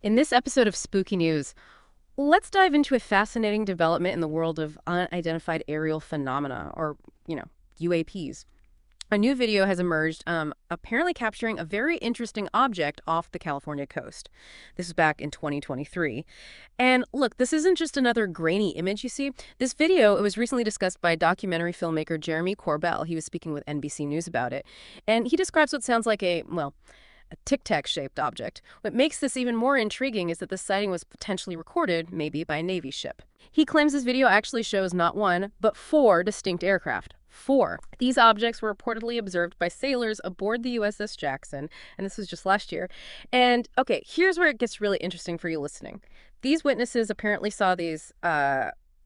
In this episode of Spooky News, let's dive into a fascinating development in the world of unidentified aerial phenomena, or, UAPs. A new video has emerged, apparently capturing a very interesting object off the California coast. This was back in 2023. And look, this isn't just another grainy image you see. This video, it was recently discussed by documentary filmmaker Jeremy Corbell. He was speaking with NBC News about it. And he describes what sounds like a tic-tac-shaped object. What makes this even more intriguing is that the sighting was potentially recorded, maybe by a Navy ship. He claims this video actually shows not one, but four distinct aircraft. Four. These objects were reportedly observed by sailors aboard the USS Jackson, and this was just last year. And, okay, here's where it gets really interesting for you listening. These witnesses apparently saw these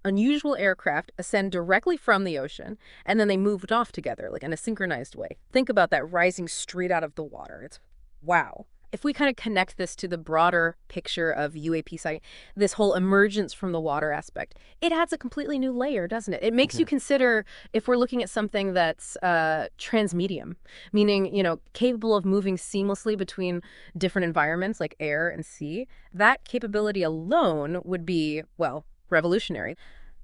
unusual aircraft ascend directly from the ocean, and then they moved off together, like in a synchronized way. Think about that rising straight out of the water. It's wow. If we kind of connect this to the broader picture of UAP sighting, this whole emergence from the water aspect, it adds a completely new layer, doesn't it? It makes you consider if we're looking at something that's transmedium, meaning, capable of moving seamlessly between different environments like air and sea. That capability alone would be, well, revolutionary.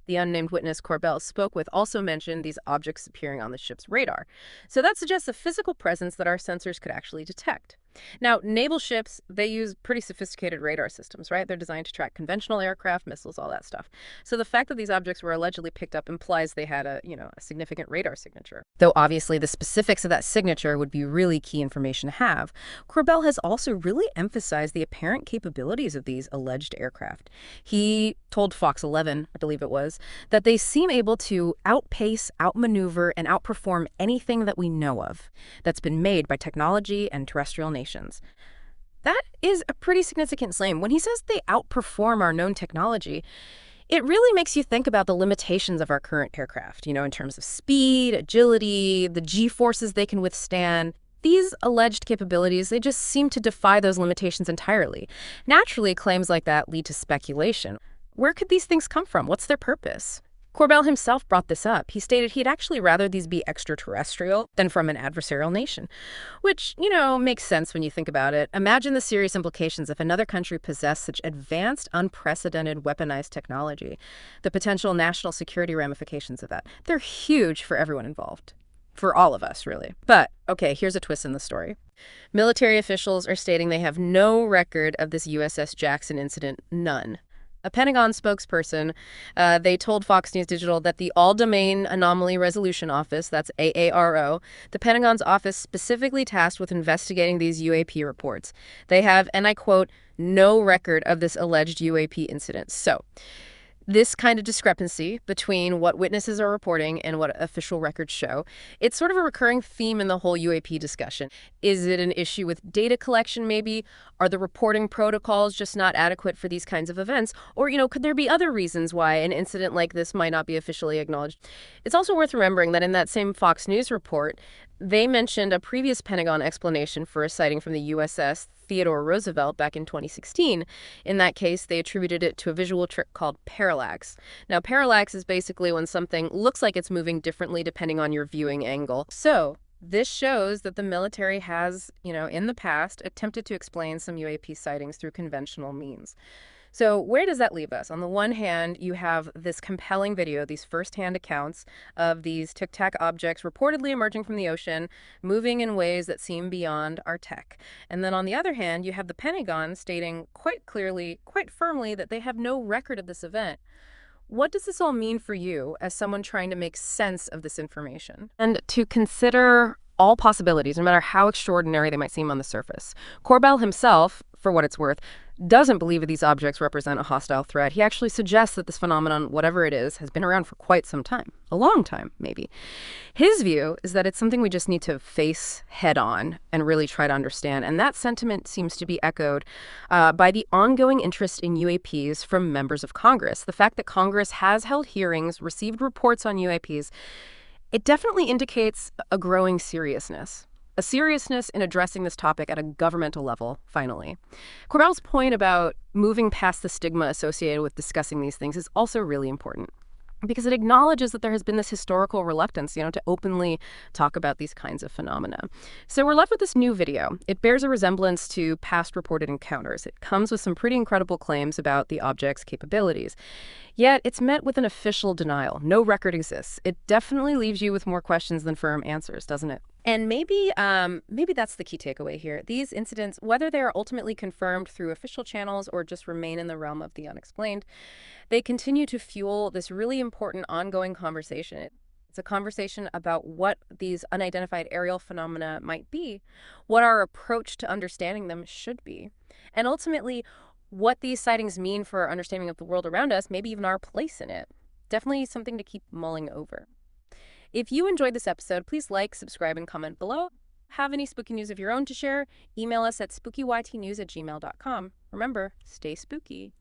The unnamed witness Corbell spoke with also mentioned these objects appearing on the ship's radar. So that suggests a physical presence that our sensors could actually detect. Now, naval ships, they use pretty sophisticated radar systems, right? They're designed to track conventional aircraft, missiles, all that stuff. So the fact that these objects were allegedly picked up implies they had a significant radar signature. Though obviously the specifics of that signature would be really key information to have. Corbell has also really emphasized the apparent capabilities of these alleged aircraft. He told Fox 11, I believe it was, that they seem able to outpace, outmaneuver, and outperform anything that we know of that's been made by technology and terrestrial nations. That is a pretty significant claim. When he says they outperform our known technology, it really makes you think about the limitations of our current aircraft, in terms of speed, agility, the G-forces they can withstand. These alleged capabilities, they just seem to defy those limitations entirely. Naturally, claims like that lead to speculation. Where could these things come from? What's their purpose? Corbell himself brought this up. He stated he'd actually rather these be extraterrestrial than from an adversarial nation, which, makes sense when you think about it. Imagine the serious implications if another country possessed such advanced, unprecedented weaponized technology. The potential national security ramifications of that. They're huge for everyone involved. For all of us, really. But, okay, here's a twist in the story. Military officials are stating they have no record of this USS Jackson incident, none. A Pentagon spokesperson, they told Fox News Digital that the All-Domain Anomaly Resolution Office, that's AARO, the Pentagon's office specifically tasked with investigating these UAP reports. They have, and I quote, no record of this alleged UAP incident. So, this kind of discrepancy between what witnesses are reporting and what official records show, it's sort of a recurring theme in the whole UAP discussion. Is it an issue with data collection, maybe? Are the reporting protocols just not adequate for these kinds of events? Or, could there be other reasons why an incident like this might not be officially acknowledged? It's also worth remembering that in that same Fox News report, they mentioned a previous Pentagon explanation for a sighting from the USS Theodore Roosevelt back in 2016. In that case, they attributed it to a visual trick called parallax. Now, parallax is basically when something looks like it's moving differently depending on your viewing angle. So, this shows that the military has, in the past, attempted to explain some UAP sightings through conventional means. So where does that leave us? On the one hand, you have this compelling video, these first-hand accounts of these tic-tac objects reportedly emerging from the ocean, moving in ways that seem beyond our tech. And then on the other hand, you have the Pentagon stating quite clearly, quite firmly, that they have no record of this event. What does this all mean for you as someone trying to make sense of this information? And to consider all possibilities, no matter how extraordinary they might seem on the surface. Corbell himself, for what it's worth, doesn't believe that these objects represent a hostile threat. He actually suggests that this phenomenon, whatever it is, has been around for quite some time. A long time, maybe. His view is that it's something we just need to face head on and really try to understand. And that sentiment seems to be echoed by the ongoing interest in UAPs from members of Congress. The fact that Congress has held hearings, received reports on UAPs, it definitely indicates a growing seriousness. A seriousness in addressing this topic at a governmental level, finally. Corbell's point about moving past the stigma associated with discussing these things is also really important. because it acknowledges that there has been this historical reluctance, to openly talk about these kinds of phenomena. So we're left with this new video. It bears a resemblance to past reported encounters. It comes with some pretty incredible claims about the object's capabilities. Yet it's met with an official denial. No record exists. It definitely leaves you with more questions than firm answers, doesn't it? And maybe that's the key takeaway here. These incidents, whether they are ultimately confirmed through official channels or just remain in the realm of the unexplained, they continue to fuel this really important ongoing conversation. It's a conversation about what these unidentified aerial phenomena might be, what our approach to understanding them should be, and ultimately what these sightings mean for our understanding of the world around us, maybe even our place in it. Definitely something to keep mulling over. If you enjoyed this episode, please like, subscribe, and comment below. Have any spooky news of your own to share? Email us at spookyYTnews@gmail.com. Remember, stay spooky.